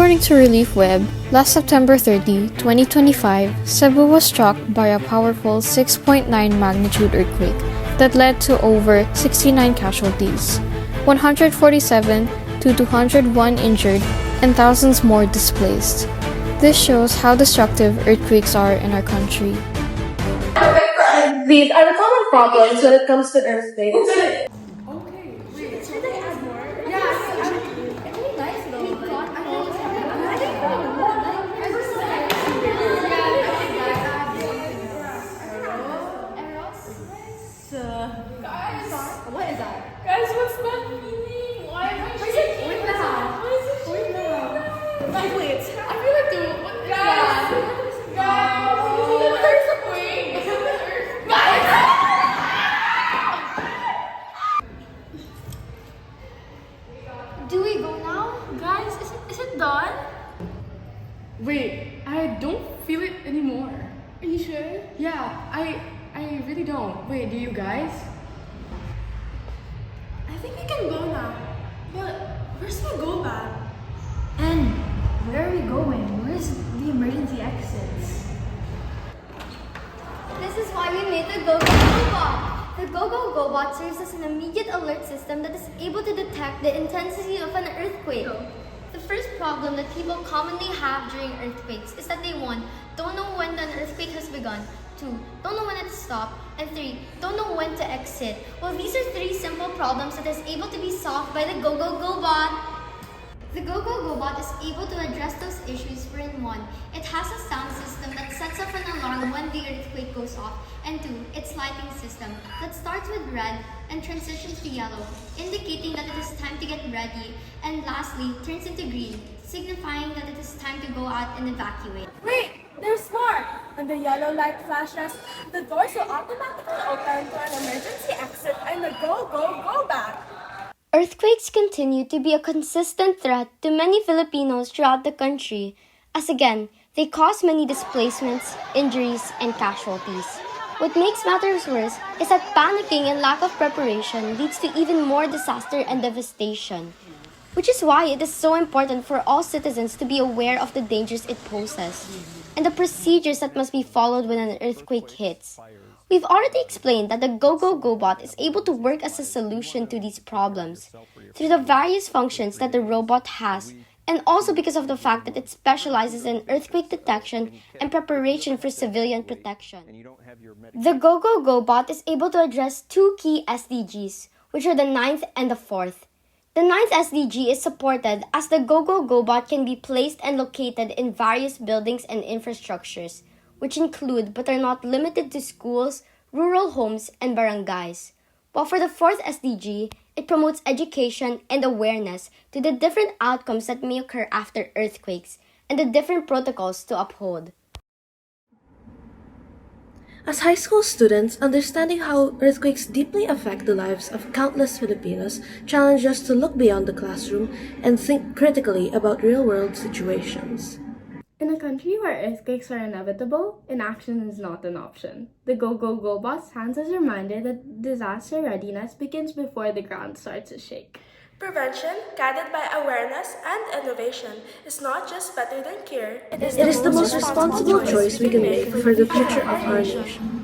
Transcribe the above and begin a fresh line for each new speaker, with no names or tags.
According to Relief Web, last September 30, 2025, Cebu was struck by a powerful 6.9 magnitude earthquake that led to over 69 casualties, 147 to 201 injured, and thousands more displaced. This shows how destructive earthquakes are in our country.
These are the common problems when it comes to earthquakes.
Should I add more? Yeah, it's really nice though. We got what is that?
Guys, what's that meaning? Why am I shaking?
Wait now.
Why is it shaking?
Wait.
I feel like doing what? Guys, earthquake.
Do we go now?
Guys, is it done? Wait, I don't feel it anymore.
Are you sure?
Yeah, I really don't. Wait, do you guys?
I think we can go now. But where's the go back?
And where are we going? Where's the emergency exits?
This is why we made the Go-Go Bot. The Go-Go Bot serves as an immediate alert system that is able to detect the intensity of an earthquake. The first problem that people commonly have during earthquakes is that they 1. Don't know when an earthquake has begun, 2. Don't know when it stopped, and 3. Don't know when to exit. Well, these are 3 simple problems that is able to be solved by the Go-Go Bot. The Go-Go Bot is able to address those issues for in 1. It has a sound system that sets off an alarm when the earthquake goes off, and 2. Its lighting system that starts with red and transitions to yellow, indicating that it is time to get ready, and lastly, turns into green, signifying that it is time to go out and evacuate.
Wait, there's more. When the yellow light flashes, the doors will automatically open to an emergency exit and the go back.
Earthquakes continue to be a consistent threat to many Filipinos throughout the country, as again, they cause many displacements, injuries, and casualties. What makes matters worse is that panicking and lack of preparation leads to even more disaster and devastation, which is why it is so important for all citizens to be aware of the dangers it poses and the procedures that must be followed when an earthquake hits. We've already explained that the Go Bot is able to work as a solution to these problems through the various functions that the robot has, and also because of the fact that it specializes in earthquake detection and preparation for civilian protection. The Go Bot is able to address 2 key SDGs, which are the 9th and the 4th. The 9th SDG is supported as the Go Bot can be placed and located in various buildings and infrastructures, which include but are not limited to schools, rural homes, and barangays. While for the 4th SDG, it promotes education and awareness to the different outcomes that may occur after earthquakes and the different protocols to uphold.
As high school students, understanding how earthquakes deeply affect the lives of countless Filipinos challenge us to look beyond the classroom and think critically about real-world situations.
In a country where earthquakes are inevitable, inaction is not an option. The Go Bot stands as a reminder that disaster readiness begins before the ground starts to shake.
Prevention, guided by awareness and innovation, is not just better than cure.
It is the most responsible choice we can make for the future of our nation.